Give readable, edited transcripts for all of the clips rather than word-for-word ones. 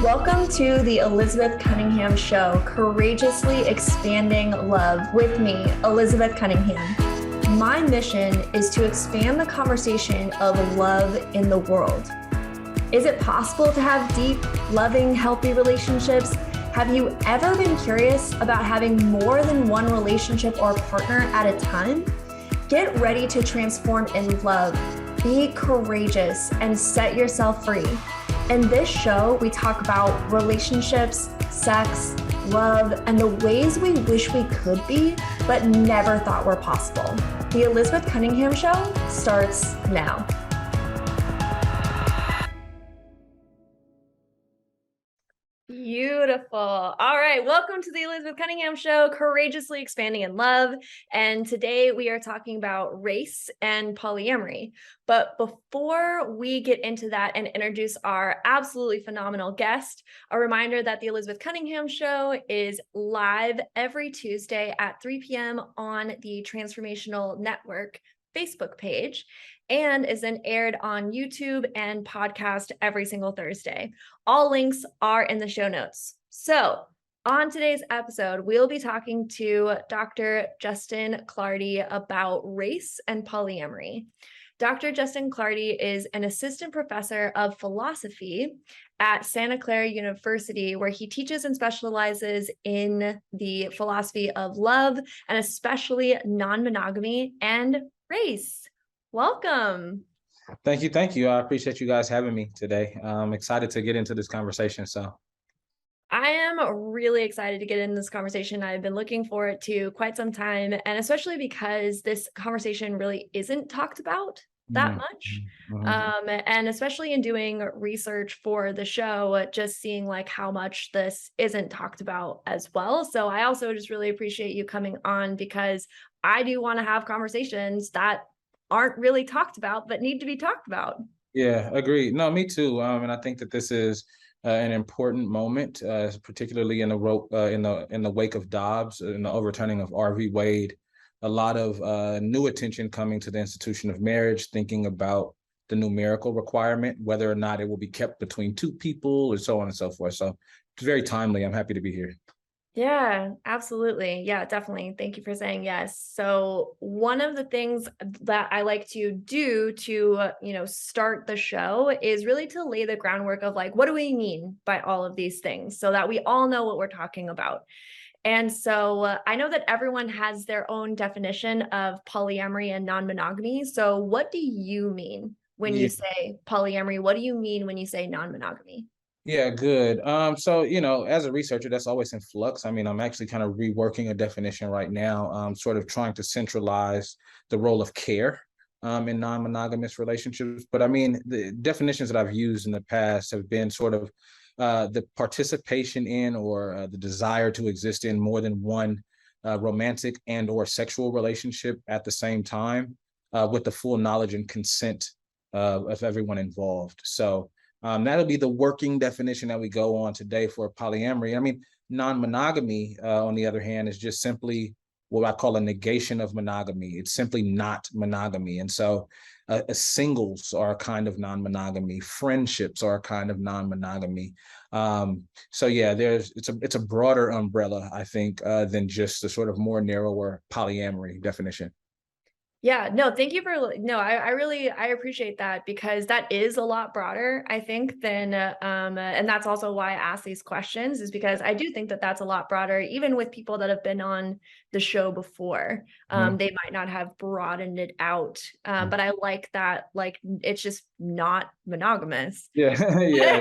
Welcome to the Elizabeth Cunningham Show, Courageously Expanding Love with me, Elizabeth Cunningham. My mission is to expand the conversation of love in the world. Is it possible to have deep, loving, healthy relationships? Have you ever been curious about having more than one relationship or partner at a time? Get ready to transform in love, be courageous, and set yourself free. In this show, we talk about relationships, sex, love, and the ways we wish we could be, but never thought were possible. The Elizabeth Cunningham Show starts now. Beautiful. All right. Welcome to the Elizabeth Cunningham Show, Courageously Expanding in Love. And today we are talking about race and polyamory. But before we get into that and introduce our absolutely phenomenal guest, a reminder that the Elizabeth Cunningham Show is live every Tuesday at 3 p.m. on the Transformational Network Facebook page, and is then aired on YouTube and podcast every single Thursday. All links are in the show notes. So on today's episode, we'll be talking to Dr. Justin Clardy about race and polyamory. Dr. Justin Clardy is an assistant professor of philosophy at Santa Clara University, where he teaches and specializes in the philosophy of love, and especially non-monogamy and race. Welcome. Thank you. I appreciate you guys having me today. I'm excited to get into this conversation. I am really excited to get into this conversation. I've been looking forward to quite some time, and especially because this conversation really isn't talked about that much. And especially in doing research for the show, just seeing like how much this isn't talked about as well. So I also just really appreciate you coming on, because I do want to have conversations that aren't really talked about, but need to be talked about. Yeah, agreed. No, me too. And I think that this is an important moment, particularly in the wake of Dobbs and the overturning of R.V. Wade. A lot of new attention coming to the institution of marriage, thinking about the numerical requirement, whether or not it will be kept between two people, and so on and so forth. So it's very timely. I'm happy to be here. Yeah, absolutely. Yeah, definitely. Thank you for saying yes. So one of the things that I like to do to, start the show is really to lay the groundwork of like, what do we mean by all of these things, so that we all know what we're talking about. And so I know that everyone has their own definition of polyamory and non-monogamy. So what do you mean when you say polyamory? What do you mean when you say non-monogamy? Yeah, good. So, as a researcher, that's always in flux. I mean, I'm actually kind of reworking a definition right now, sort of trying to centralize the role of care in non-monogamous relationships. But I mean, the definitions that I've used in the past have been sort of the participation in, or the desire to exist in more than one romantic and or sexual relationship at the same time, with the full knowledge and consent of everyone involved. So that'll be the working definition that we go on today for polyamory. I mean, non-monogamy, on the other hand, is just simply what I call a negation of monogamy. It's simply not monogamy. And so singles are a kind of non-monogamy. Friendships are a kind of non-monogamy. So yeah, it's a broader umbrella, I think, than just the sort of more narrower polyamory definition. Yeah, no, thank you for, no, I appreciate that, because that is a lot broader, I think, than, and that's also why I ask these questions, is because I do think that that's a lot broader, even with people that have been on the show before. They might not have broadened it out, but I like that, like, it's just not monogamous. Yeah, yeah.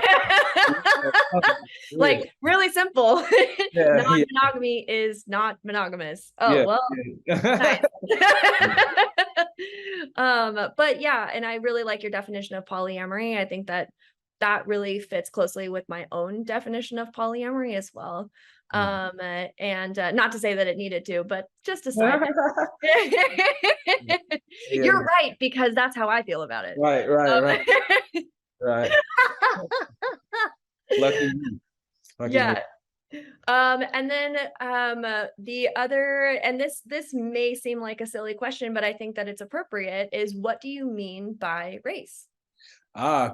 Like, really simple. Yeah, Non-monogamy is not monogamous. Oh, yeah, well, yeah. nice. But yeah, and I really like your definition of polyamory. I think that really fits closely with my own definition of polyamory as well. And not to say that it needed to, but just a side note. You're right, because that's how I feel about it. Right. Lucky you. Yeah. And then the other, and this may seem like a silly question, but I think that it's appropriate, is what do you mean by race?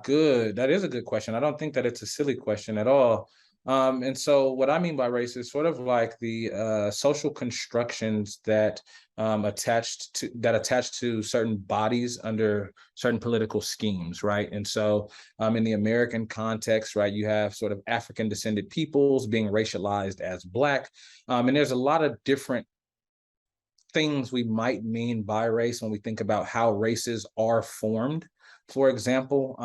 Good. That is a good question. I don't think that it's a silly question at all. And so what I mean by race is sort of like the social constructions that attach to certain bodies under certain political schemes, right? And so in the American context, right, you have sort of African descended peoples being racialized as Black. And there's a lot of different things we might mean by race when we think about how races are formed, for example.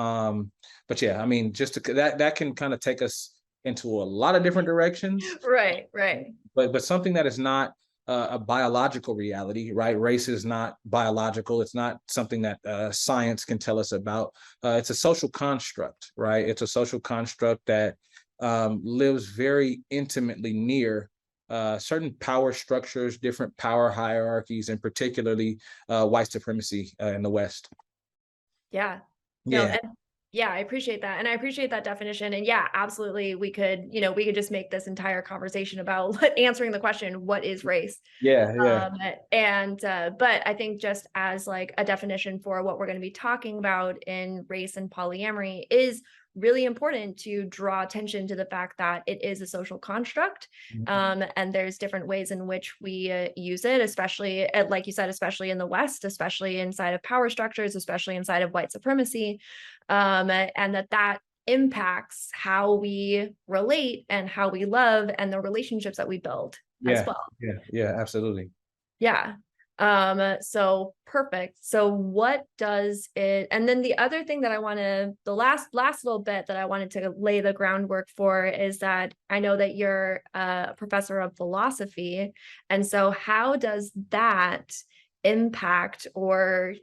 But yeah, I mean, just that can kind of take us into a lot of different directions. Right. But something that is not a biological reality, right? Race is not biological. It's not something that science can tell us about. It's a social construct, right? It's a social construct that lives very intimately near certain power structures, different power hierarchies, and particularly white supremacy in the West. Yeah. No, Yeah, and yeah, I appreciate that. And I appreciate that definition. And yeah, absolutely. We could just make this entire conversation about answering the question, what is race? yeah. But I think just as like a definition for what we're going to be talking about in race and polyamory is really important to draw attention to the fact that it is a social construct. And there's different ways in which we use it, especially like you said, especially in the West, especially inside of power structures, especially inside of white supremacy. And that impacts how we relate and how we love and the relationships that we build as Yeah, well. yeah, absolutely. Yeah. So perfect. So what does it, and then the other thing that the last little bit that I wanted to lay the groundwork for is that I know that you're a professor of philosophy. And so how does that impact, or,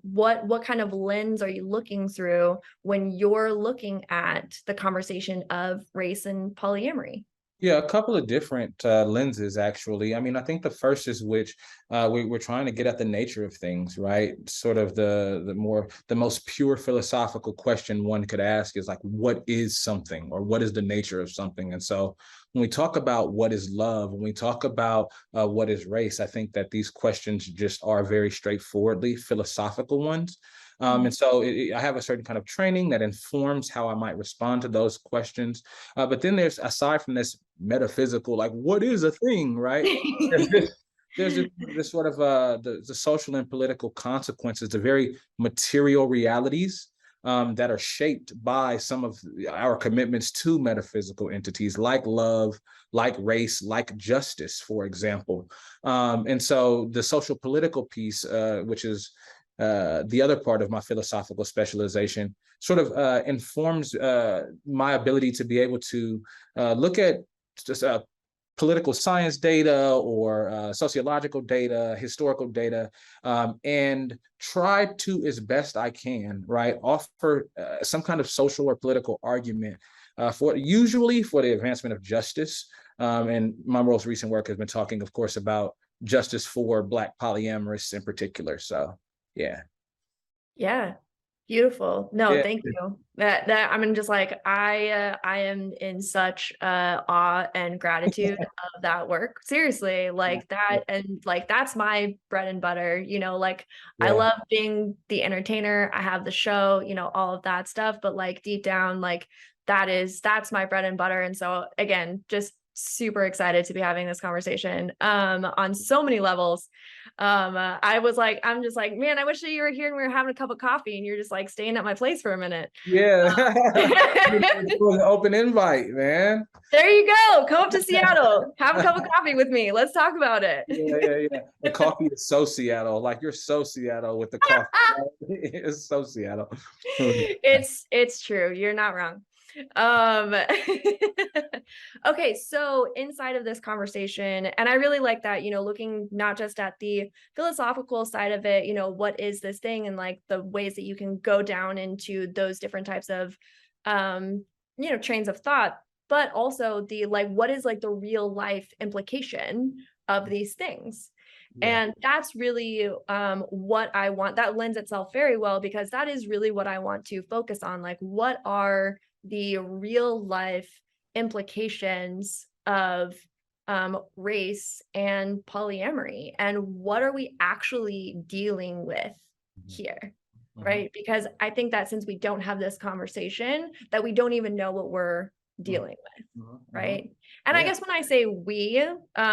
what kind of lens are you looking through when you're looking at the conversation of race and polyamory? Yeah, a couple of different lenses, actually. I mean, I think the first is which we're trying to get at the nature of things, right? Sort of the most pure philosophical question one could ask is like, what is something, or what is the nature of something? And so when we talk about what is love, when we talk about what is race, I think that these questions just are very straightforwardly philosophical ones. And so I have a certain kind of training that informs how I might respond to those questions. But then there's, aside from this metaphysical, like what is a thing, right? There's this, this sort of the social and political consequences, the very material realities that are shaped by some of our commitments to metaphysical entities like love, like race, like justice, for example. And so the social political piece, which is the other part of my philosophical specialization, sort of informs my ability to be able to look at just political science data or sociological data, historical data, and try to, as best I can, right, offer some kind of social or political argument usually for the advancement of justice. And my most recent work has been talking, of course, about justice for Black polyamorists in particular. So, yeah. Yeah. Beautiful. No, Yeah. thank you. That I mean, just like I am in such awe and gratitude of that work. Seriously, like that, and like that's my bread and butter, like I Yeah. love being the entertainer. I have the show, all of that stuff, but like deep down, like that's my bread and butter. And so again, just super excited to be having this conversation on so many levels. I'm just like, man, I wish that you were here and we were having a cup of coffee and you're just like staying at my place for a minute. Yeah. It was an open invite, man. There you go. Come up to Seattle, have a cup of coffee with me. Let's talk about it. Yeah. The coffee is so Seattle. Like you're so Seattle with the coffee. It's so Seattle. It's true. You're not wrong. Um, okay, so inside of this conversation, and I really like that, looking not just at the philosophical side of it, what is this thing, and like the ways that you can go down into those different types of, trains of thought, but also the like, what is like the real life implication of these things? Yeah. And that's really what I want. That lends itself very well because that is really what I want to focus on. Like, what are the real life implications of race and polyamory? And what are we actually dealing with here? right? Because I think that since we don't have this conversation, that we don't even know what we're Mhm. dealing with, Mhm. right? And I Yeah. guess when I say we,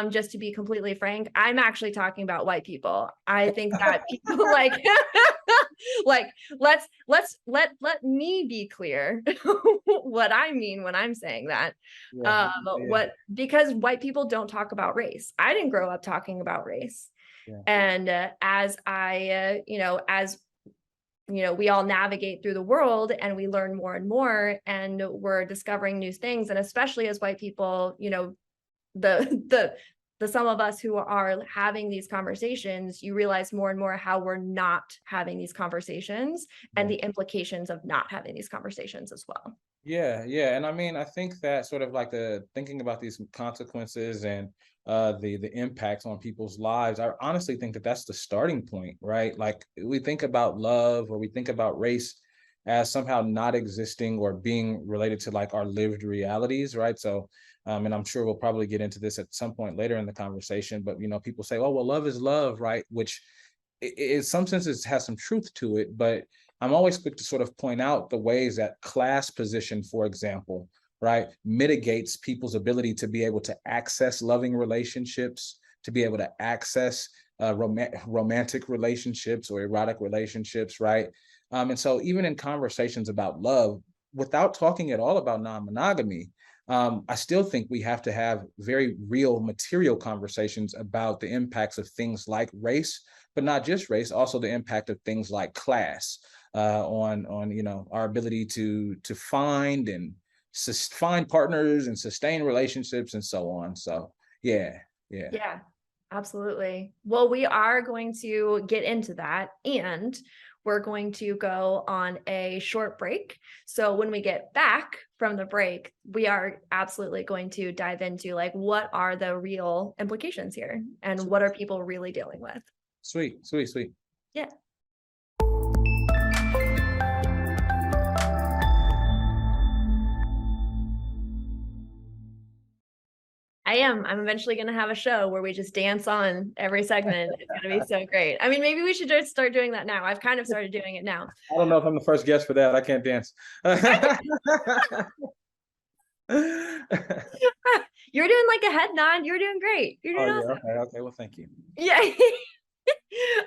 just to be completely frank, I'm actually talking about white people. I think that people like let me be clear what I mean when I'm saying that. Yeah. Yeah. Because white people don't talk about race. I didn't grow up talking about race. Yeah. And as we all navigate through the world and we learn more and more and we're discovering new things. And especially as white people, the some of us who are having these conversations, you realize more and more how we're not having these conversations and Yeah. the implications of not having these conversations as well. Yeah, yeah, and I mean, I think that sort of like the thinking about these consequences and the impacts on people's lives. I honestly think that that's the starting point, right? Like we think about love or we think about race as somehow not existing or being related to like our lived realities, right? So, and I'm sure we'll probably get into this at some point later in the conversation. But people say, "Oh, well, love is love," right? Which, in some senses, has some truth to it, but I'm always quick to sort of point out the ways that class position, for example, right, mitigates people's ability to be able to access loving relationships, to be able to access romantic relationships or erotic relationships, right? And so, even in conversations about love, without talking at all about non-monogamy, I still think we have to have very real material conversations about the impacts of things like race, but not just race, also the impact of things like class on our ability to find and find partners and sustain relationships and so on. So yeah, yeah. Yeah, absolutely. Well, we are going to get into that and we're going to go on a short break. So when we get back from the break, we are absolutely going to dive into like what are the real implications here and what are people really dealing with? Sweet, sweet, sweet. Yeah. I am. I'm eventually going to have a show where we just dance on every segment. It's going to be so great. I mean, maybe we should just start doing that now. I've kind of started doing it now. I don't know if I'm the first guest for that. I can't dance. You're doing like a head nod. You're doing great. You're Oh doing yeah, awesome. okay, okay. Well, thank you. Yeah.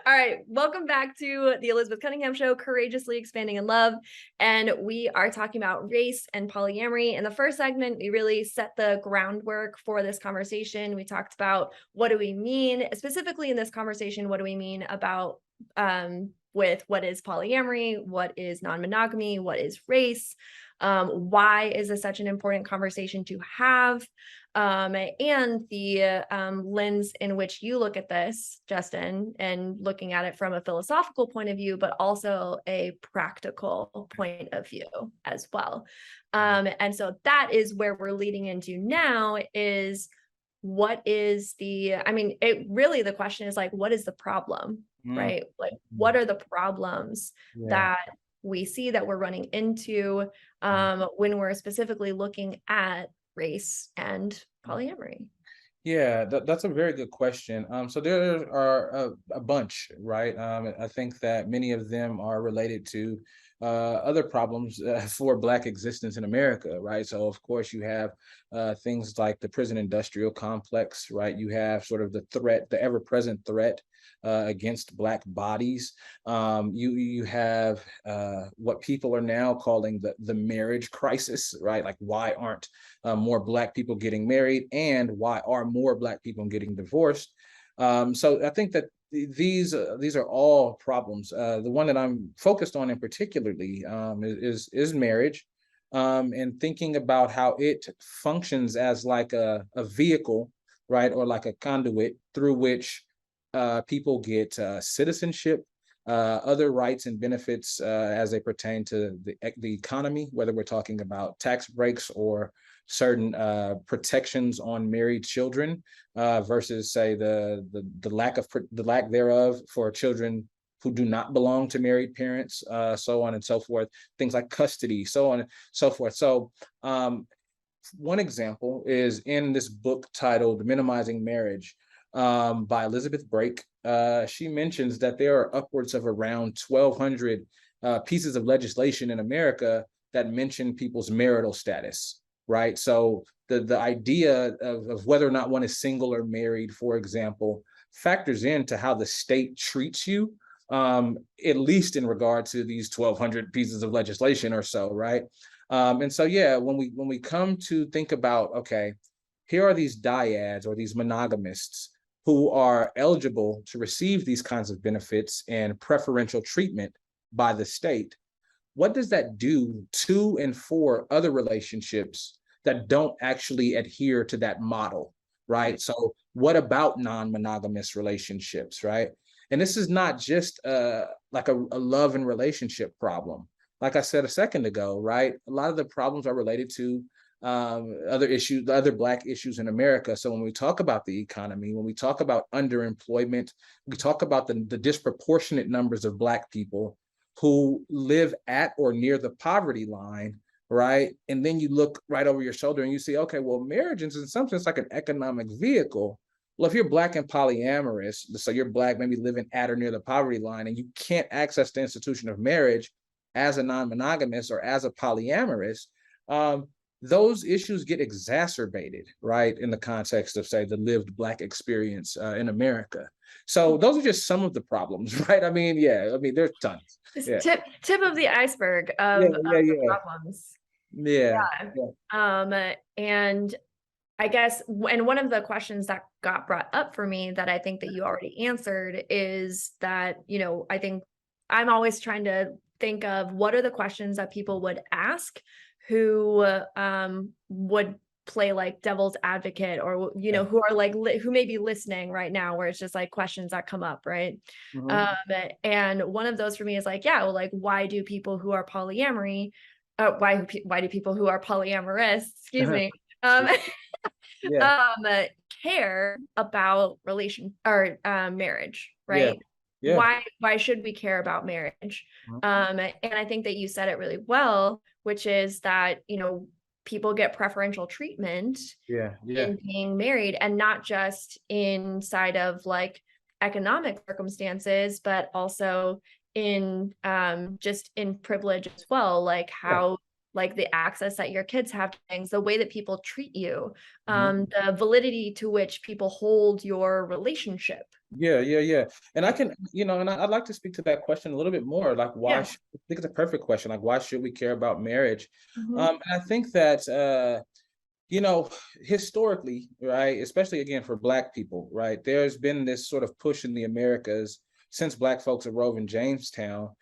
All right. Welcome back to the Elizabeth Cunningham Show, Courageously Expanding in Love. And we are talking about race and polyamory. In the first segment, we really set the groundwork for this conversation. We talked about what do we mean, specifically in this conversation, what do we mean about with what is polyamory, what is non-monogamy, what is race, why is this such an important conversation to have? And the lens in which you look at this, Justin, and looking at it from a philosophical point of view, but also a practical point of view as well. And so that is where we're leading into now is what is the question is like, what is the problem, Mm, right? Like, mm, what are the problems yeah. that we see that we're running into when we're specifically looking at race and polyamory? Yeah, that's a very good question. So there are a bunch, right? I think that many of them are related to other problems for Black existence in America, right? So of course you have things like the prison industrial complex, right? You have sort of the threat, the ever-present threat against Black bodies. You have what people are now calling the marriage crisis, right? Like why aren't more Black people getting married, and why are more Black people getting divorced? So I think that these are all problems. The one that I'm focused on in particularly is marriage, and thinking about how it functions as like a vehicle, right, or like a conduit through which people get citizenship, other rights and benefits as they pertain to the economy, whether we're talking about tax breaks or certain protections on married children versus say the lack thereof for children who do not belong to married parents, so on and so forth, things like custody, so on and so forth. So one example is in this book titled Minimizing Marriage by Elizabeth Brake. She mentions that there are upwards of around 1,200 pieces of legislation in America that mention people's marital status, right? So the idea of whether or not one is single or married, for example, factors into how the state treats you, at least in regard to these 1,200 pieces of legislation or so, right? And so, yeah, when we come to think about, okay, here are these dyads or these monogamists who are eligible to receive these kinds of benefits and preferential treatment by the state, what does that do to and for other relationships that don't actually adhere to that model, right? So what about non-monogamous relationships, right? And this is not just like a love and relationship problem. Like I said a second ago, right? A lot of the problems are related to other issues, other Black issues in America. So when we talk about the economy, when we talk about underemployment, we talk about the disproportionate numbers of Black people who live at or near the poverty line, right? And then you look right over your shoulder and you see, okay, well, marriage is in some sense like an economic vehicle. Well, if you're Black and polyamorous, so you're Black, maybe living at or near the poverty line, and you can't access the institution of marriage as a non-monogamous or as a polyamorous, those issues get exacerbated, right, in the context of, say, the lived Black experience in America. So those are just some of the problems, right? I mean, yeah, I mean, there's tons. Yeah, Tip of the iceberg yeah, of yeah, the yeah, problems. yeah, Yeah. yeah. And I guess, and one of the questions that got brought up for me that I think that you already answered is that, you know, I think I'm always trying to think of what are the questions that people would ask who would play like devil's advocate, or, you know, Yeah. who are like, who may be listening right now, where it's just like questions that come up, right? Mhm. Um, and one of those for me is like, yeah, well, like, why do people who are polyamory, why do people who are polyamorous, excuse me, um, Yeah, um, care about relation or marriage, yeah, right? yeah, Why should we care about marriage? mhm, And I think that you said it really well, which is that, you know, people get preferential treatment yeah, yeah, in being married, and not just inside of like economic circumstances, but also in just in privilege as well, like yeah. how, like the access that your kids have to things, the way that people treat you, Mhm. the validity to which people hold your relationship. Yeah, yeah, yeah. And I Yeah. can, and I'd like to speak to that question a little bit more. Like, Yeah. I think it's a perfect question. Like, why should we care about marriage? Mhm. And I think that, you know, historically, right, especially again for Black people, right, there's been this sort of push in the Americas since Black folks arose in Jamestown,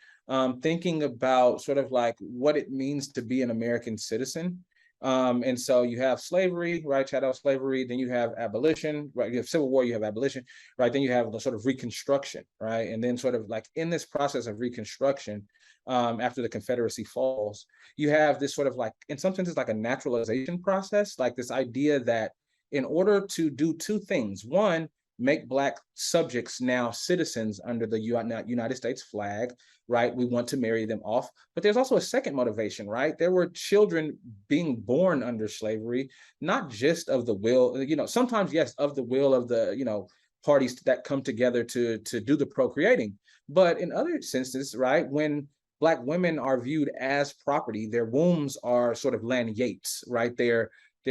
thinking about sort of like what it means to be an American citizen. And so you have slavery, right, chattel slavery, then you have abolition, right, you have Civil War, you have abolition, right, then you have the sort of Reconstruction, right, and then sort of like in this process of Reconstruction, after the Confederacy falls, you have this sort of like, in some senses, like a naturalization process, like this idea that in order to do two things, one, make Black subjects now citizens under the United States flag, right? We want to marry them off. But there's also a second motivation, right? There were children being born under slavery, not just of the will, sometimes, yes, of the will of the, parties that come together to do the procreating. But in other senses, right, when Black women are viewed as property, their wombs are sort of lanyards, right? They're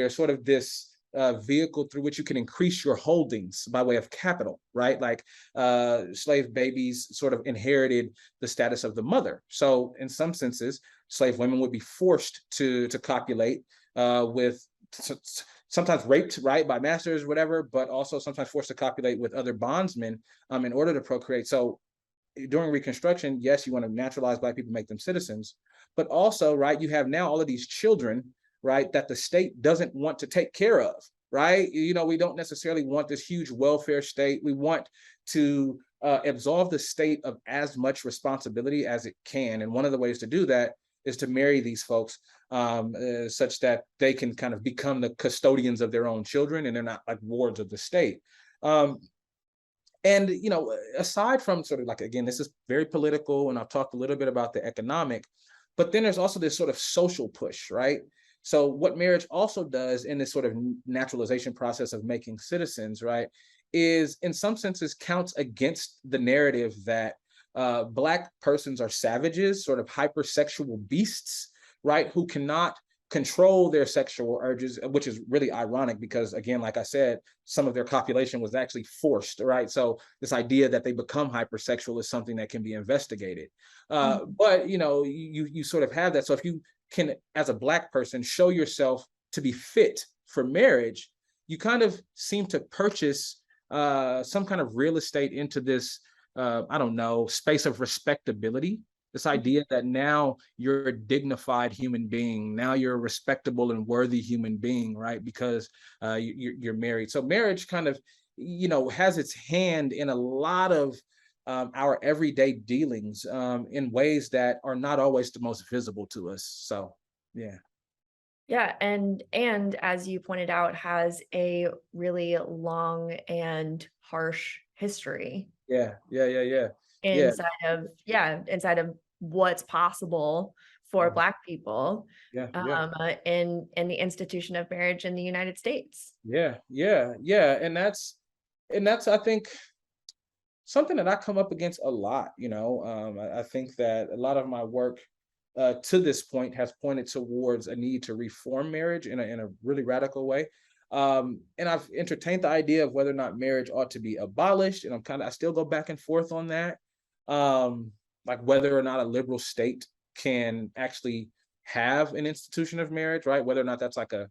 sort of this vehicle through which you can increase your holdings by way of capital, right? Like slave babies sort of inherited the status of the mother. So in some senses, slave women would be forced to copulate with sometimes raped, right, by masters, whatever, but also sometimes forced to copulate with other bondsmen in order to procreate. So during Reconstruction, yes, you want to naturalize Black people, make them citizens, but also, right, you have now all of these children, right, that the state doesn't want to take care of, right? We don't necessarily want this huge welfare state. We want to absolve the state of as much responsibility as it can. And one of the ways to do that is to marry these folks such that they can kind of become the custodians of their own children and they're not like wards of the state. And aside from sort of like, again, this is very political, and I've talked a little bit about the economic, but then there's also this sort of social push, right? So what marriage also does in this sort of naturalization process of making citizens, right, is in some senses counts against the narrative that Black persons are savages, sort of hypersexual beasts, right? Who cannot control their sexual urges, which is really ironic because, again, like I said, some of their copulation was actually forced, right? So this idea that they become hypersexual is something that can be investigated. But you sort of have that. So if you can, as a Black person, show yourself to be fit for marriage, you kind of seem to purchase some kind of real estate into this, I don't know, space of respectability. This idea that now you're a dignified human being, now you're a respectable and worthy human being, right? Because you're married. So marriage kind of, has its hand in a lot of our everyday dealings in ways that are not always the most visible to us. So, yeah. Yeah, and as you pointed out, has a really long and harsh history Yeah, yeah, yeah, yeah, yeah, inside of what's possible for mhm, Black people yeah, yeah, in the institution of marriage in the United States. yeah, yeah, yeah, and that's I think something that I come up against a lot. I think that a lot of my work to this point has pointed towards a need to reform marriage in a really radical way. And I've entertained the idea of whether or not marriage ought to be abolished, and I still go back and forth on that. Um, like whether or not a liberal state can actually have an institution of marriage, right? Whether or not that's like a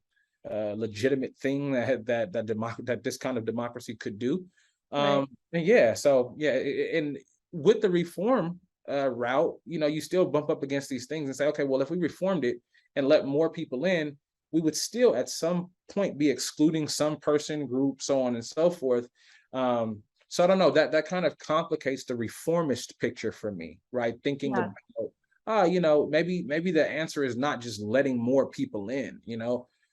legitimate thing that this kind of democracy could do. Right. And yeah, so yeah, and with the reform route, you still bump up against these things and say, okay, well, if we reformed it and let more people in, we would still at some point be excluding some person group, so on and so forth. So I don't know, that kind of complicates the reformist picture for me, right? Thinking Yeah. about, maybe the answer is not just letting more people in,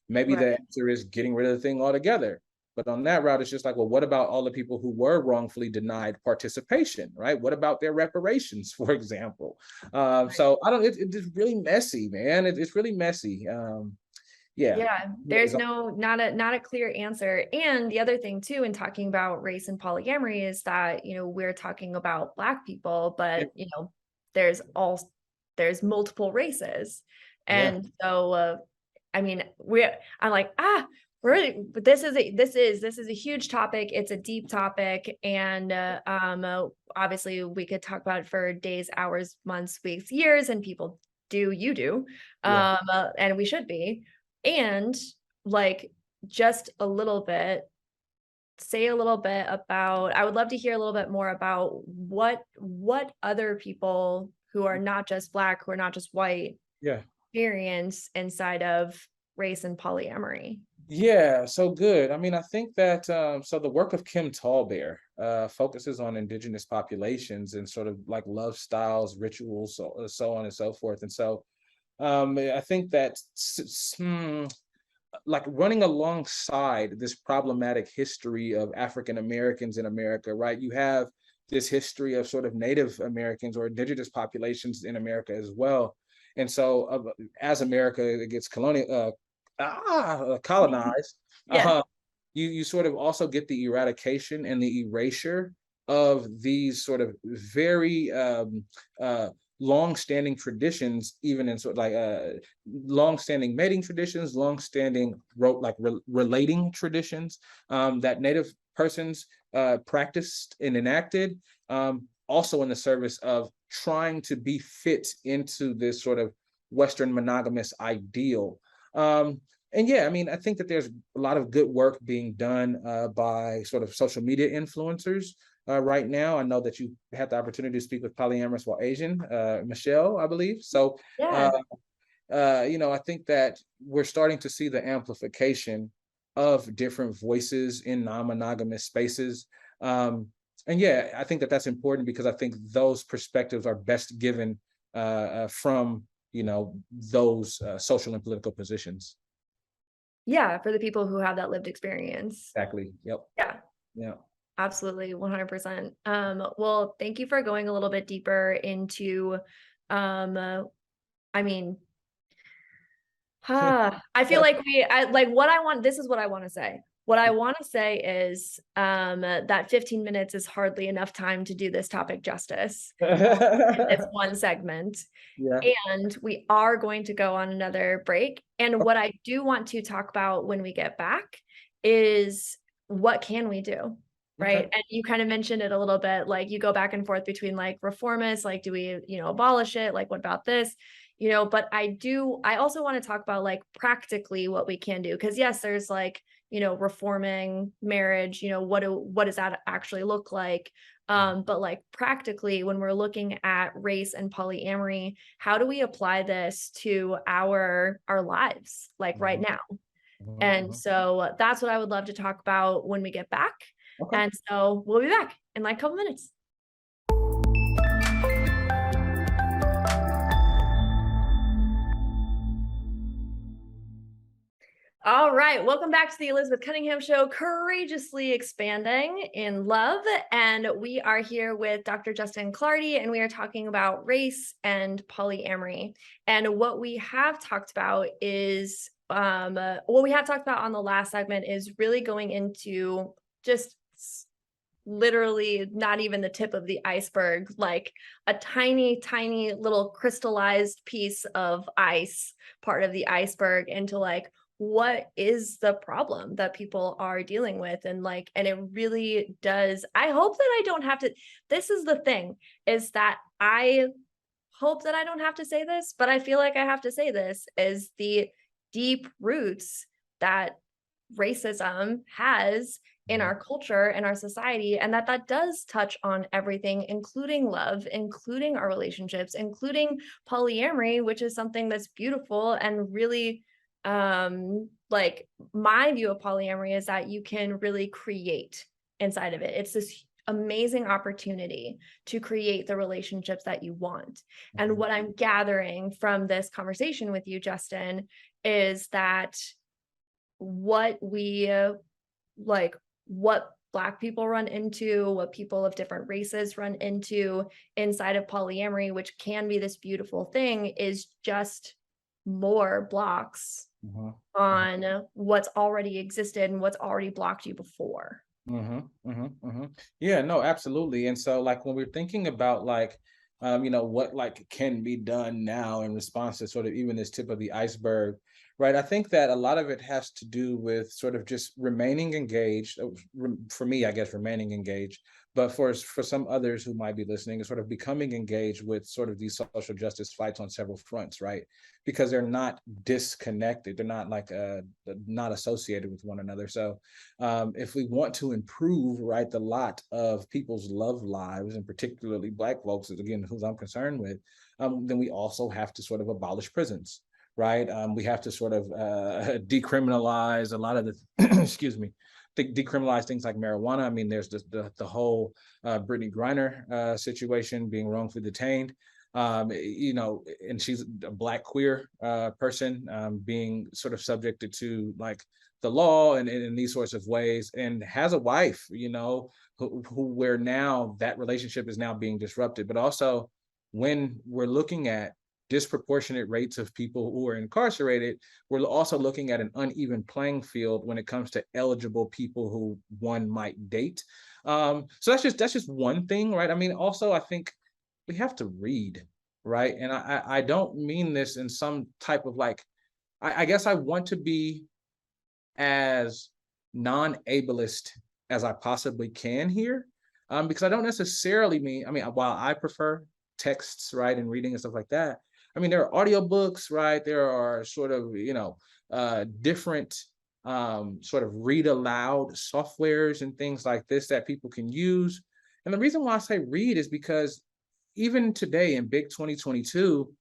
maybe Right. the answer is getting rid of the thing altogether. But on that route, it's just like, well, what about all the people who were wrongfully denied participation, right? What about their reparations, for example? So I don't. It's really messy, man. It's really messy. Yeah. Yeah, there's not a clear answer. And the other thing too, in talking about race and polyamory is that, we're talking about Black people, Yeah. but there's multiple races. Yeah. And so I mean, I'm like, really, but this is a huge topic. It's a deep topic. And obviously we could talk about it for days, hours, months, weeks, years, and people you do. Yeah. And we should be. And like just a little bit, say a little bit about, I would love to hear a little bit more about what other people who are not just Black, who are not just white, Yeah. experience inside of race and polyamory. Yeah, so good. I mean, I think that so the work of Kim Tallbear focuses on indigenous populations and sort of like love styles, rituals, so on and so forth. And so I think that like running alongside this problematic history of African Americans in America, right? You have this history of sort of Native Americans or indigenous populations in America as well. And so, as America gets colonized, Yeah. you sort of also get the eradication and the erasure of these sort of very long-standing traditions, even in sort of like long-standing mating traditions, long-standing relating traditions that Native persons practiced and enacted, also in the service of trying to be fit into this sort of Western monogamous ideal. And yeah, I mean, I think that there's a lot of good work being done by sort of social media influencers right now. I know that you had the opportunity to speak with polyamorous while Asian, Michelle, I believe. So, Yeah. I think that we're starting to see the amplification of different voices in non-monogamous spaces. And yeah, I think that that's important because I think those perspectives are best given from, those social and political positions. Yeah, for the people who have that lived experience. Exactly. Yep. Yeah, Yeah. absolutely, 100%. Well, thank you for going a little bit deeper into, I mean, I feel like what I want, this is what I want to say. What I want to say is that 15 minutes is hardly enough time to do this topic justice in this one segment. Yeah. And we are going to go on another break. And what I do want to talk about when we get back is what can we do? Right. Okay. And you kind of mentioned it a little bit, like you go back and forth between like reformists, like, do we, abolish it? Like, what about this? But I also want to talk about like practically what we can do. Cause yes, there's like, reforming marriage, what does that actually look like? But like practically, when we're looking at race and polyamory, how do we apply this to our lives, like right Mhm, now? mhm, And mhm. so that's what I would love to talk about when we get back. Okay. And so we'll be back in like a couple minutes. All right, welcome back to the Elizabeth Cunningham Show, courageously expanding in love. And we are here with Dr. Justin Clardy, and we are talking about race and polyamory. And what we have talked about is, what we have talked about on the last segment is really going into just literally not even the tip of the iceberg, like a tiny, tiny little crystallized piece of ice, part of the iceberg, into like, what is the problem that people are dealing with? And like, and it really does. I hope that I don't have to. This is the thing, is that I hope that I don't have to say this, but I feel like I have to say this, is the deep roots that racism has in Mhm, our culture and our society, and that does touch on everything, including love, including our relationships, including polyamory, which is something that's beautiful and really, like, my view of polyamory is that you can really create inside of it. It's this amazing opportunity to create the relationships that you want. And mhm, what I'm gathering from this conversation with you, Justin, is that what we like what Black people run into, what people of different races run into inside of polyamory, which can be this beautiful thing, is just more blocks mhm, mhm. on what's already existed and what's already blocked you before. Yeah, no, absolutely. And so, like, when we're thinking about like, what like can be done now in response to sort of even this tip of the iceberg, right? I think that a lot of it has to do with sort of just remaining engaged. For me, I guess remaining engaged, but for some others who might be listening, is sort of becoming engaged with sort of these social justice fights on several fronts, right? Because they're not disconnected, they're not like not associated with one another. So if we want to improve, right, the lot of people's love lives, and particularly Black folks, again, who I'm concerned with, then we also have to sort of abolish prisons, right? We have to sort of decriminalize a lot of the, excuse me, decriminalize things like marijuana. I mean, there's the whole Brittany Griner situation, being wrongfully detained. And she's a Black queer person, being sort of subjected to like the law and in these sorts of ways, and has a wife, who where now that relationship is now being disrupted. But also, when we're looking at disproportionate rates of people who are incarcerated, we're also looking at an uneven playing field when it comes to eligible people who one might date. So that's just one thing, right? I mean, also I think we have to read, right? And I don't mean this in some type of like, I guess I want to be as non-ableist as I possibly can here, because I don't necessarily mean, I mean, while I prefer texts, right, and reading and stuff like that, I mean, there are audiobooks, right? There are sort of, different sort of read aloud softwares and things like this that people can use. And the reason why I say read is because even today in big 2022,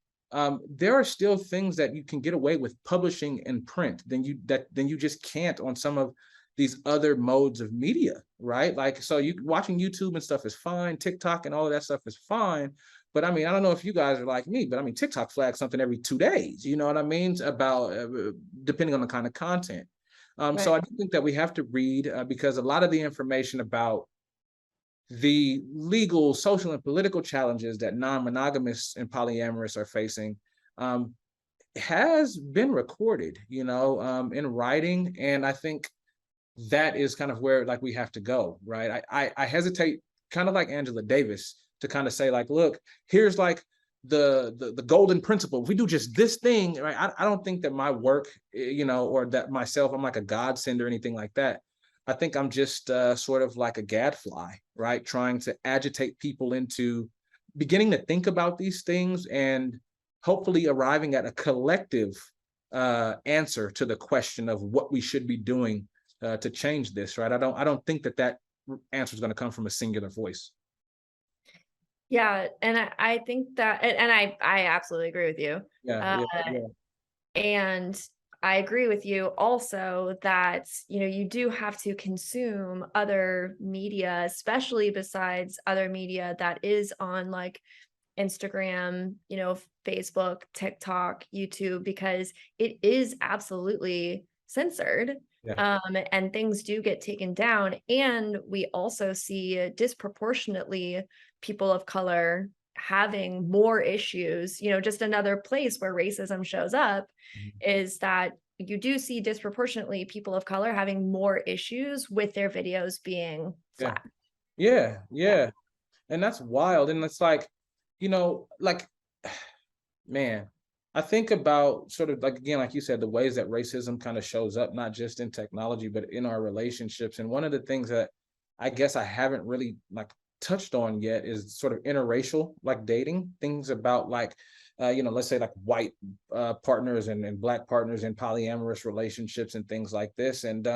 there are still things that you can get away with publishing in print than you just can't on some of these other modes of media, right? Like, so you watching YouTube and stuff is fine, TikTok and all of that stuff is fine. But I mean, I don't know if you guys are like me, but I mean, TikTok flags something every 2 days. You know what I mean? About depending on the kind of content. So Right. I do think that we have to read, because a lot of the information about the legal, social, and political challenges that non-monogamists and polyamorous are facing, um, has been recorded, in writing. And I think that is kind of where like we have to go, right? I hesitate, kind of like Angela Davis, to kind of say like, look, here's like the golden principle. If we do just this thing, right? I don't think that my work, or that myself, I'm like a godsend or anything like that. I think I'm just sort of like a gadfly, right? Trying to agitate people into beginning to think about these things and hopefully arriving at a collective answer to the question of what we should be doing to change this, right? I don't think that answer is going to come from a singular voice. Yeah, and I think that, and I absolutely agree with you. Yeah, Uh, yeah, yeah, and I agree with you also that, you do have to consume other media, especially besides other media that is on like Instagram, Facebook, TikTok, YouTube, because it is absolutely censored. yeah, And things do get taken down. And we also see disproportionately people of color having more issues. Just another place where racism shows up mhm, is that you do see disproportionately people of color having more issues with their videos being yeah, flat. yeah, Yeah. yeah. And that's wild. And it's like, like, man, I think about sort of like, again, like you said, the ways that racism kind of shows up, not just in technology, but in our relationships. And one of the things that I guess I haven't really like touched on yet is sort of interracial, like dating, things about like, let's say like white partners and black partners in polyamorous relationships and things like this. And,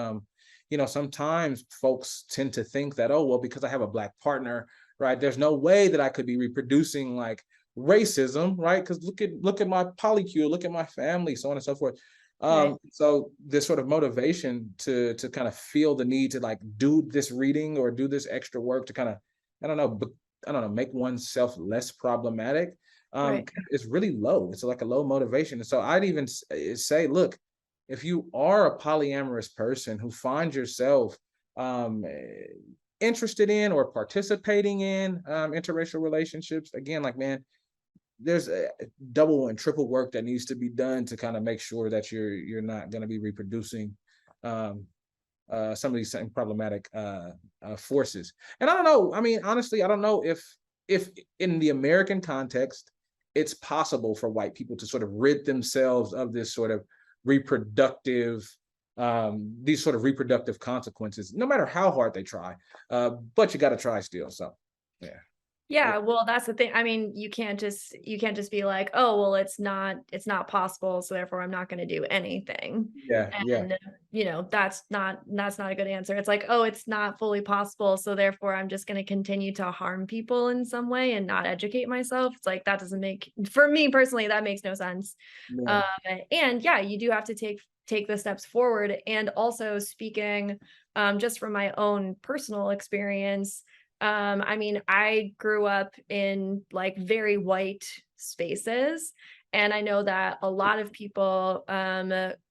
sometimes folks tend to think that, oh, well, because I have a black partner, right, there's no way that I could be reproducing like racism, right? Because look at my polycule, look at my family, so on and so forth. Right. So this sort of motivation to kind of feel the need to like do this reading or do this extra work to kind of, I don't know, but I don't know, make oneself less problematic, Right. Yeah, well, that's the thing. I mean, you can't just be like, "Oh, well, it's not possible, so therefore I'm not gonna do anything." yeah, yeah, And, that's not a good answer. It's like, "Oh, it's not fully possible, so therefore I'm just gonna continue to harm people in some way and not educate myself." It's like, that doesn't make for me personally, that makes no sense. yeah, Um, and yeah, you do have to take the steps forward. And also speaking, just from my own personal experience, I mean, I grew up in like very white spaces. And I know that a lot of people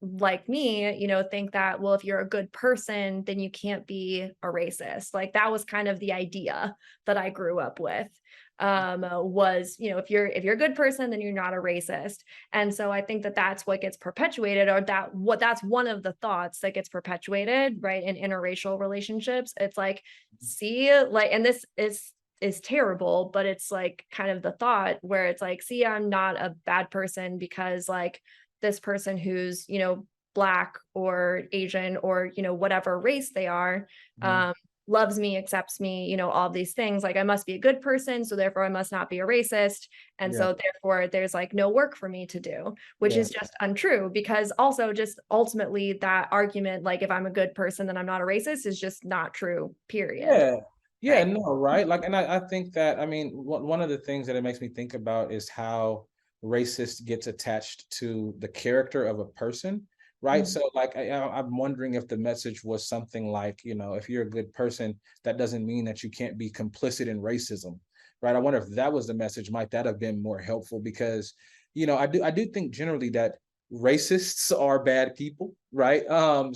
like me, think that, well, if you're a good person, then you can't be a racist. Like that was kind of the idea that I grew up with. Was, if you're a good person, then you're not a racist. And so I think that that's what gets perpetuated, or that's one of the thoughts that gets perpetuated, right, in interracial relationships. It's like, see, like, and this is terrible, but it's like kind of the thought where it's like, see, I'm not a bad person because like this person who's, black or Asian or, whatever race they are, mhm, um, loves me, accepts me, all these things. Like I must be a good person, so therefore I must not be a racist. And yeah, so therefore there's like no work for me to do, which yeah, is just untrue, because also just ultimately that argument, like if I'm a good person, then I'm not a racist, is just not true, period. yeah, yeah. Right. No, right. Like, and I think that, I mean, one of the things that it makes me think about is how racist gets attached to the character of a person, right? Mhm. So, like, I'm wondering if the message was something like, if you're a good person, that doesn't mean that you can't be complicit in racism, right? I wonder if that was the message. Might that have been more helpful? Because, I do think generally that racists are bad people, right?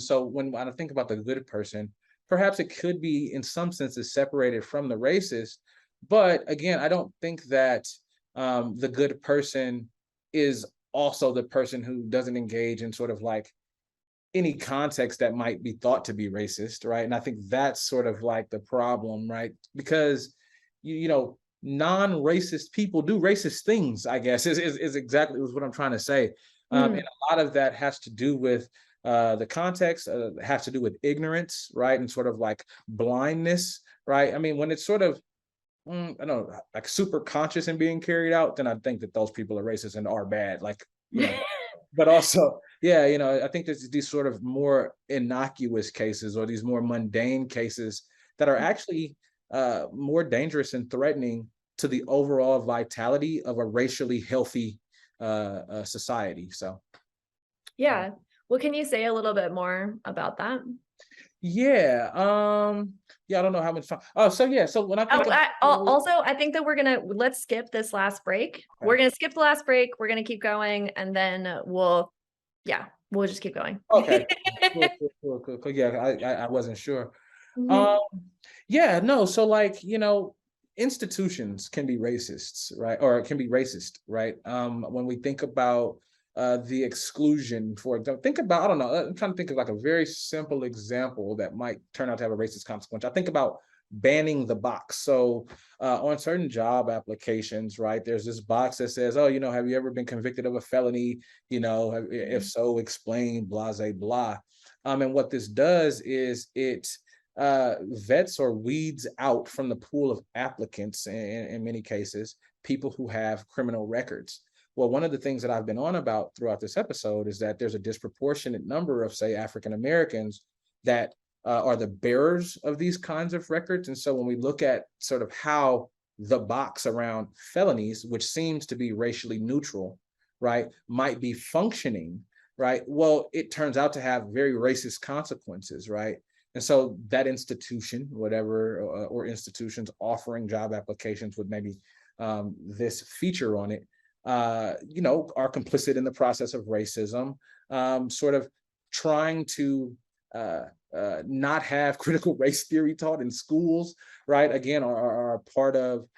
So when I think about the good person, perhaps it could be in some senses separated from the racist. But again, I don't think that the good person is also the person who doesn't engage in sort of like any context that might be thought to be racist, right? And I think that's sort of like the problem, right? Because you know, non-racist people do racist things, I guess, is exactly what I'm trying to say. And Mm. a lot of that has to do with the context, has to do with ignorance, right? And sort of like blindness, right? I mean, when it's sort of I don't know, like super conscious and being carried out, then I think that those people are racist and are bad. Like, you know, but also, yeah, you know, I think there's these sort of more innocuous cases or these more mundane cases that are actually more dangerous and threatening to the overall vitality of a racially healthy society. So, yeah. Yeah. Well, can you say a little bit more about that? Yeah. Yeah, I don't know how much time. Oh, so yeah. So when I think Oh, about also, I think that let's skip this last break. okay. We're gonna skip the last break. We're gonna keep going, and then we'll just keep going. Okay. Cool. Yeah, I wasn't sure. Um, Mhm. yeah, no, so like, you know, institutions can be racists, right? Or can be racist, right? When we think about the exclusion, for example, think about, I don't know, I'm trying to think of like a very simple example that might turn out to have a racist consequence. I think about banning the box. So on certain job applications, right, there's this box that says, oh, you know, have you ever been convicted of a felony? You know, if so, explain, blah, blah, blah. And what this does is it vets or weeds out from the pool of applicants in many cases, people who have criminal records. Well, one of the things that I've been on about throughout this episode is that there's a disproportionate number of, say, African Americans that are the bearers of these kinds of records. And so when we look at sort of how the box around felonies, which seems to be racially neutral, right, might be functioning, right? Well, it turns out to have very racist consequences, right? And so that institution, whatever, or institutions offering job applications with maybe this feature on it, you know, are complicit in the process of racism, sort of trying to not have critical race theory taught in schools, right? Again, are part of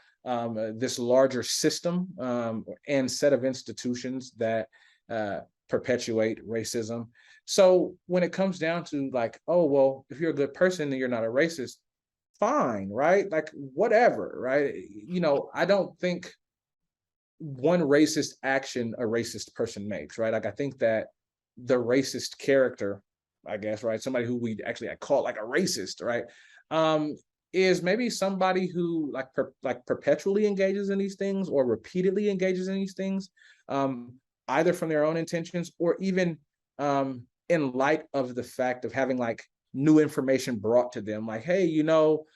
this larger system and set of institutions that perpetuate racism. So when it comes down to like, oh, well, if you're a good person and you're not a racist, fine, right? Like, whatever, right? You know, I don't think one racist action a racist person makes, right? Like, I think that the racist character, I guess, right? Somebody who we actually call like a racist, right? Um, is maybe somebody who like perpetually engages in these things or repeatedly engages in these things, um, either from their own intentions or even in light of the fact of having like new information brought to them, like, hey, you know,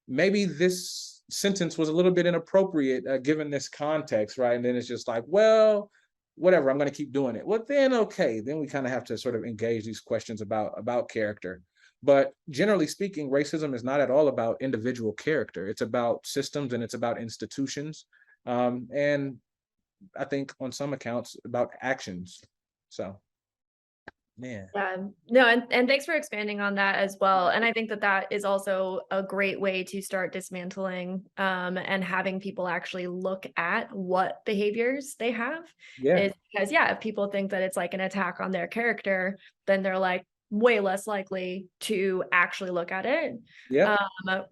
maybe this sentence was a little bit inappropriate given this context, right? And then it's just like, well, whatever, I'm going to keep doing it. Well, then okay, then we kind of have to sort of engage these questions about character. But generally speaking, racism is not at all about individual character. It's about systems and it's about institutions. And I think on some accounts about actions. So, man. Yeah, no, and thanks for expanding on that as well. And I think that that is also a great way to start dismantling and having people actually look at what behaviors they have. Yeah. Is because if people think that it's like an attack on their character, then they're like way less likely to actually look at it. Yep.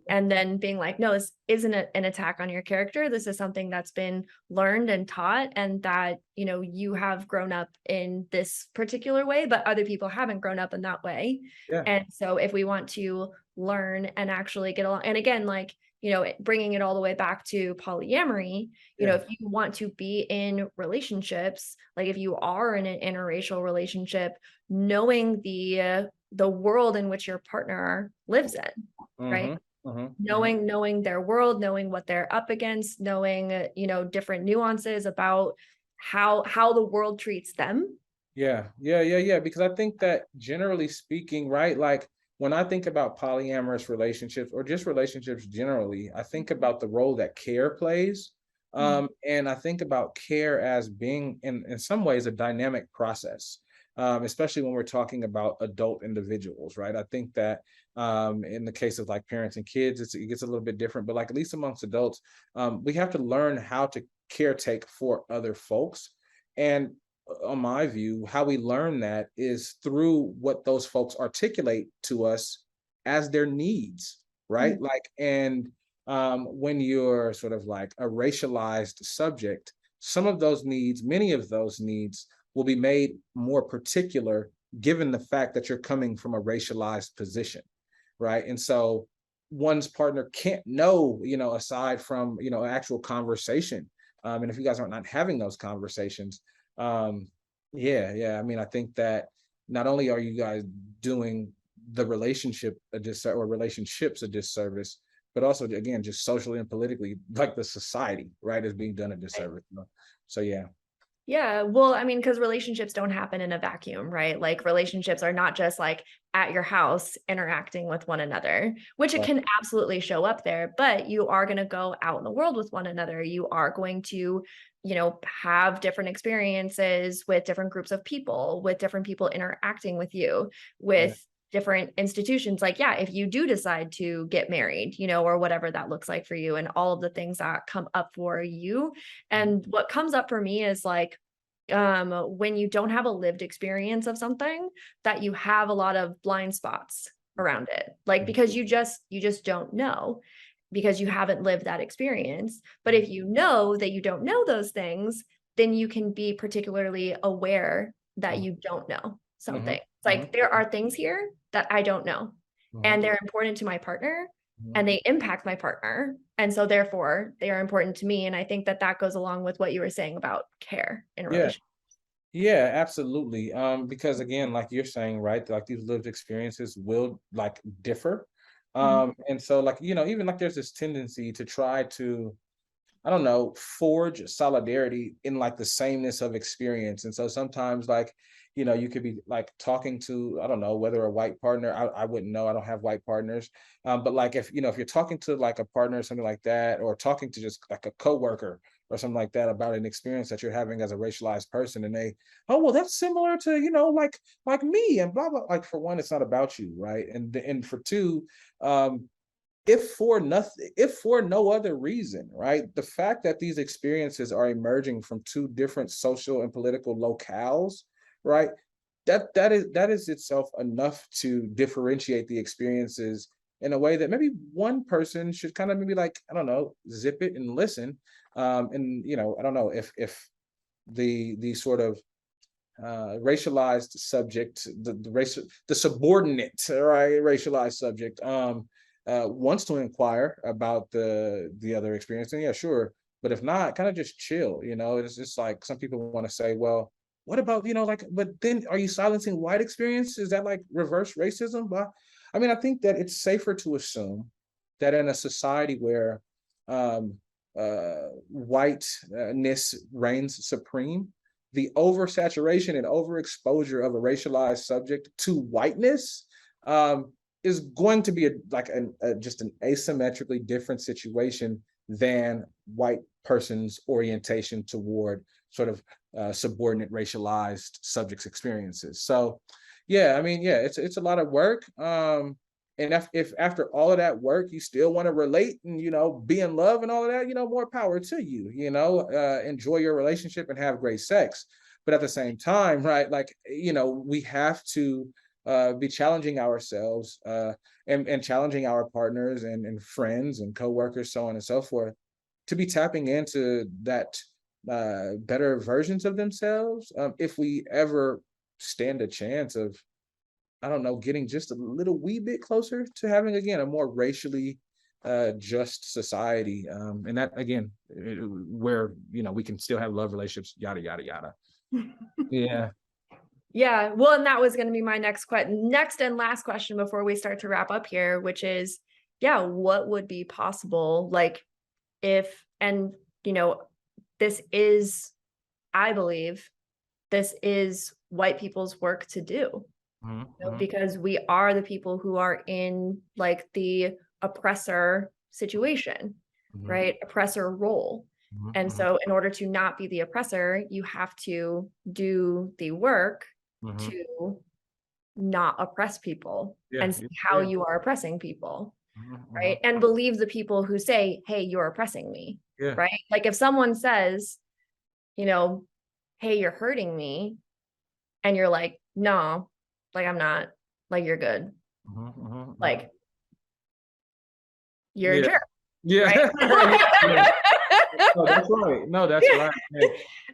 And then being like, no, this isn't an attack on your character. This is something that's been learned and taught, and that, you know, you have grown up in this particular way, but other people haven't grown up in that way. Yeah. And so if we want to learn and actually get along, and again, like, you know, bringing it all the way back to polyamory, you know, Yeah. if you want to be in relationships, like if you are in an interracial relationship, knowing the world in which your partner lives in, right? Mm-hmm. Mm-hmm. Mm-hmm. Knowing their world, knowing what they're up against, knowing, you know, different nuances about how the world treats them. Yeah. Because I think that generally speaking, right, like when I think about polyamorous relationships or just relationships generally, I think about the role that care plays. Mhm. And I think about care as being in some ways a dynamic process, especially when we're talking about adult individuals, right? I think that in the case of like parents and kids, it gets a little bit different, but like at least amongst adults, we have to learn how to caretake for other folks. And on my view, how we learn that is through what those folks articulate to us as their needs, right? Mm. Like, and when you're sort of like a racialized subject, some of those needs, many of those needs will be made more particular given the fact that you're coming from a racialized position, right? And so one's partner can't know, aside from, actual conversation. And if you guys aren't not having those conversations, um, yeah. I mean, I think that not only are you guys doing the relationship a disservice or relationships a disservice, but also again, just socially and politically, like the society, right, is being done a disservice. So yeah. Yeah, well, I mean, because relationships don't happen in a vacuum, right? Like relationships are not just like at your house interacting with one another, which it Right. can absolutely show up there, but you are going to go out in the world with one another. You are going to, have different experiences with different groups of people, with different people interacting with you, Yeah. with different institutions. Like, yeah, if you do decide to get married, or whatever that looks like for you, and all of the things that come up for you. Mhm. And what comes up for me is like, when you don't have a lived experience of something, that you have a lot of blind spots around it, like Mhm. because you just don't know, because you haven't lived that experience. But if you know that you don't know those things, then you can be particularly aware that Mhm. you don't know something. Mhm. It's Mhm. like there are things here that I don't know, Mhm. and they're important to my partner, Mhm. and they impact my partner, and so therefore they are important to me. And I think that that goes along with what you were saying about care in a Yeah. relationship. Yeah, absolutely. Because again, like you're saying, right, like these lived experiences will like differ. Mhm. And so like, even like there's this tendency to try to, I don't know, forge solidarity in like the sameness of experience. And so sometimes like, you could be like talking to, I don't know, whether a white partner, I wouldn't know, I don't have white partners. But like if, if you're talking to like a partner or something like that, or talking to just like a coworker or something like that about an experience that you're having as a racialized person, and they, oh, well, that's similar to, like me and blah, blah. Like for one, it's not about you, right? And for two, um, if for no other reason, right, the fact that these experiences are emerging from two different social and political locales, right, that is itself enough to differentiate the experiences in a way that maybe one person should kind of maybe like, I don't know, zip it and listen. And I don't know if the sort of racialized subject, the subordinate, right, racialized subject, wants to inquire about the other experience, and yeah, sure. But if not, kind of just chill. It's just like some people want to say, well, what about like, but then are you silencing white experience? Is that like reverse racism? But I mean, I think that it's safer to assume that in a society where um, whiteness reigns supreme, the oversaturation and overexposure of a racialized subject to whiteness is going to be just an asymmetrically different situation than white person's orientation toward sort of subordinate racialized subjects experiences. So yeah, I mean, yeah, it's a lot of work. And if after all of that work you still want to relate and be in love and all of that, more power to you. Enjoy your relationship and have great sex. But at the same time, right, like we have to be challenging ourselves and challenging our partners and friends and coworkers, so on and so forth, to be tapping into that better versions of themselves, if we ever stand a chance of, I don't know, getting just a little wee bit closer to having again a more racially just society, and that again, where we can still have love relationships, yada yada yada. Yeah. Yeah, well, and that was going to be my next and last question before we start to wrap up here, which is, yeah, what would be possible, like if, and you know, this is, I believe, this is white people's work to do, Mhm, because we are the people who are in like the oppressor situation, mhm, right? Oppressor role. mhm, And mhm, so in order to not be the oppressor, you have to do the work mhm. to not oppress people Yeah, and see yeah, how yeah. you are oppressing people, Mhm, right? mhm. And believe the people who say, hey, you're oppressing me, Yeah. right? Like if someone says, you know, hey, you're hurting me. And you're like, no, like, I'm not, like, you're good. Like, you're a Yeah. jerk, Yeah. right? Yeah. No, that's right. No, that's right.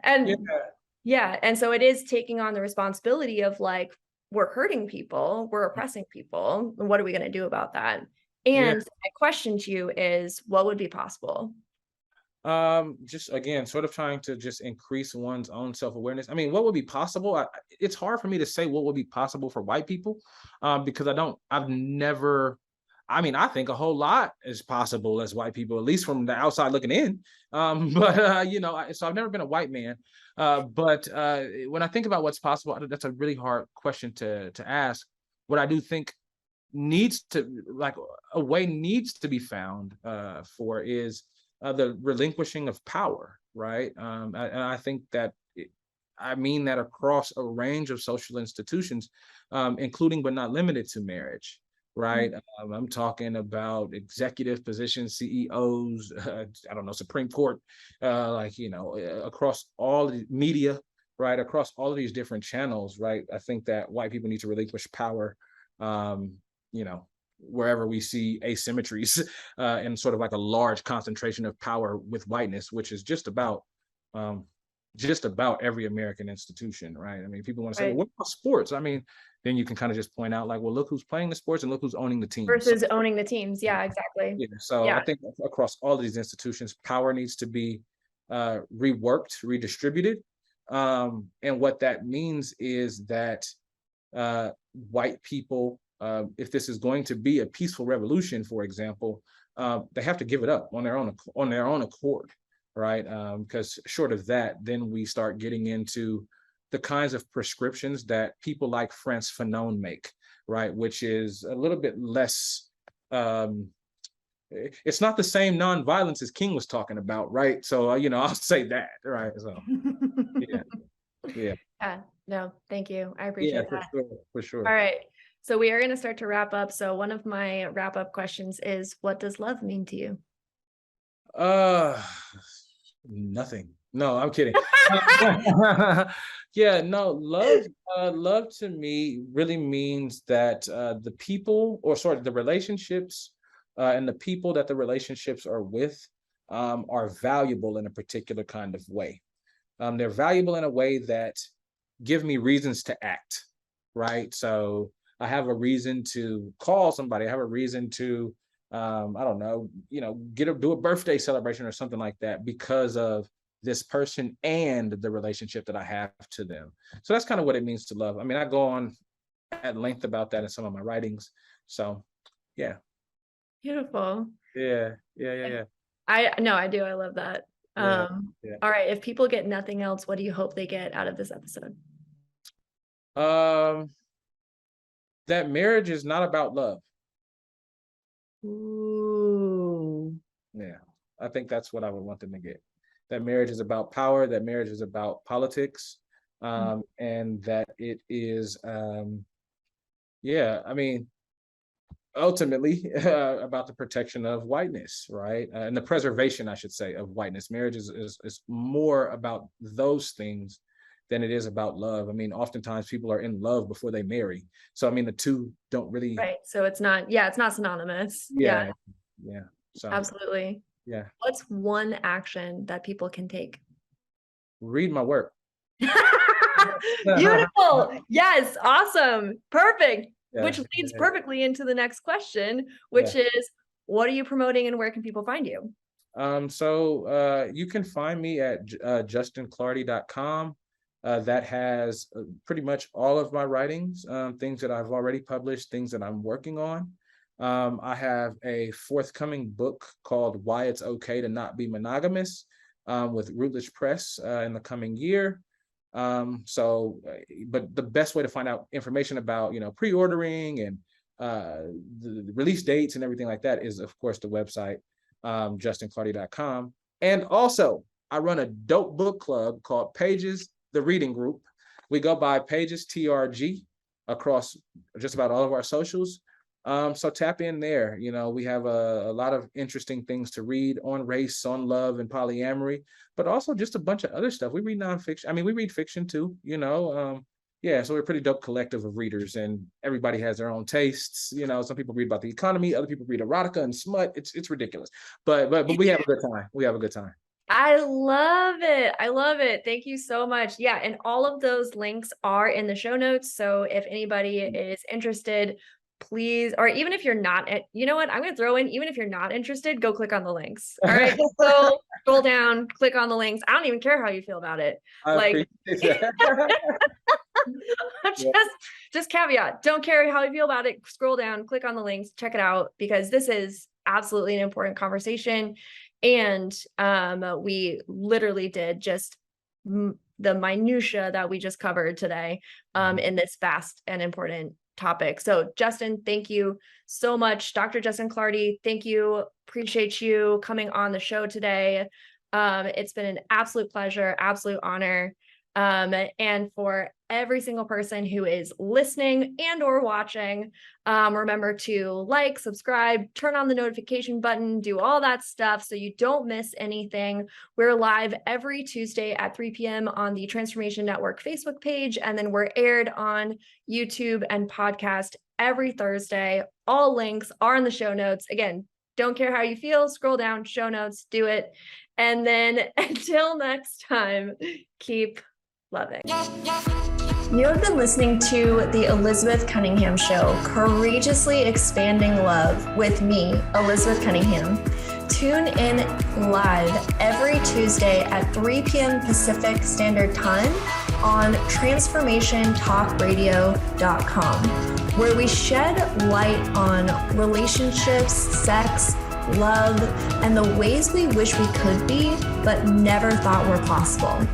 And Yeah. yeah, and so it is taking on the responsibility of like, we're hurting people, we're oppressing people, and what are we going to do about that? Yeah. And my question to you is, what would be possible? Just again, sort of trying to just increase one's own self-awareness. I mean, what would be possible? It's hard for me to say what would be possible for white people, because I've never, I mean, I think a whole lot is possible as white people, at least from the outside looking in. But so I've never been a white man. But when I think about what's possible, that's a really hard question to ask. What I do think needs to, like, a way needs to be found for is the relinquishing of power, right? And I think that I mean that across a range of social institutions, including but not limited to marriage, right? I'm talking about executive positions, CEOs, I don't know, Supreme Court, across all the media, right? Across all of these different channels, right? I think that white people need to relinquish power, you know, wherever we see asymmetries and sort of like a large concentration of power with whiteness, which is just about every American institution, right? I mean, people want to say, well, Right. what about sports? I mean, then you can kind of just point out, like, well, look who's playing the sports and look who's owning the team. Versus owning the teams. Yeah, exactly. So I Yeah. think across all of these institutions, power needs to be reworked, redistributed. And what that means is that white people, if this is going to be a peaceful revolution, for example, they have to give it up on their own accord, right? Because short of that, then we start getting into the kinds of prescriptions that people like Frantz Fanon make, right? Which is a little bit less. It's not the same nonviolence as King was talking about, right? So I'll say that, right? So yeah, yeah, Yeah. No, thank you. I yeah, appreciate for that. sure, for All sure. right. So we are going to start to wrap up. So one of my wrap up questions is, what does love mean to you? Nothing. No, I'm kidding. Yeah, no, love to me really means that the people, or sorry, the relationships, and the people that the relationships are with, are valuable in a particular kind of way. They're valuable in a way that give me reasons to act, right? So I have a reason to call somebody. I have a reason to, I don't know, do a birthday celebration or something like that because of this person and the relationship that I have to them. So that's kind of what it means to love. I mean, I go on at length about that in some of my writings. So yeah, Beautiful. yeah. I do. I love that. Yeah, yeah. All right. If people get nothing else, what do you hope they get out of this episode? Um, that marriage is not about love. Ooh. Yeah, I think that's what I would want them to get. That marriage is about power, that marriage is about politics, and that it is, yeah, I mean, ultimately about the protection of whiteness, right? And the preservation, I should say, of whiteness. Marriage is more about those things than it is about love. I mean, oftentimes people are in love before they marry. So, I mean, the two don't really, Right. So it's not synonymous. Yeah, yeah. So, absolutely. yeah, What's one action that people can take? read my work. Beautiful. Yes. Awesome. Perfect. Yeah, Which leads yeah, perfectly into the next question, yeah. which is, what are you promoting and where can people find you? So you can find me at justinclardy.com. That has pretty much all of my writings, things that I've already published, things that I'm working on. I have a forthcoming book called Why It's Okay to Not Be Monogamous, with Routledge Press in the coming year. But the best way to find out information about, pre-ordering and the release dates and everything like that is, of course, the website, justinclardy.com. And also, I run a dope book club called Pages, the Reading Group. We go by Pages TRG across just about all of our socials. So tap in there. We have a lot of interesting things to read on race, on love and polyamory, but also just a bunch of other stuff. We read nonfiction. I mean, we read fiction too, yeah, so we're a pretty dope collective of readers, and everybody has their own tastes. Some people read about the economy, other people read erotica and smut. It's ridiculous, but we have a good time. We have a good time. I love it. I love it. Thank you so much. Yeah, and all of those links are in the show notes. So if anybody is interested, please, or even if you're not, you know what? I'm going to throw in, even if you're not interested, go click on the links. All right. Just go scroll down, click on the links. I don't even care how you feel about it. Just caveat, don't care how you feel about it. Scroll down, click on the links, check it out, because this is absolutely an important conversation. And we literally did just the minutia that we just covered today in this vast and important topic. So Justin, thank you so much. Dr. Justin Clardy, thank you. Appreciate you coming on the show today. It's been an absolute pleasure, absolute honor. And for every single person who is listening and or watching, remember to like, subscribe, turn on the notification button, do all that stuff so you don't miss anything. We're live every Tuesday at 3 p.m. on the Transformation Network Facebook page, and then we're aired on YouTube and podcast every Thursday. All links are in the show notes. Again, don't care how you feel, scroll down, show notes, do it. And then until next time, keep loving. You have been listening to The Elizabeth Cunningham Show, Courageously Expanding Love with me, Elizabeth Cunningham. Tune in live every Tuesday at 3 p.m. Pacific Standard Time on transformationtalkradio.com, where we shed light on relationships, sex, love, and the ways we wish we could be, but never thought were possible.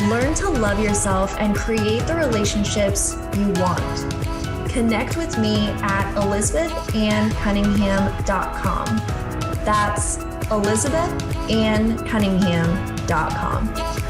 Learn to love yourself and create the relationships you want. Connect with me at ElizabethAnnCunningham.com. That's ElizabethAnnCunningham.com.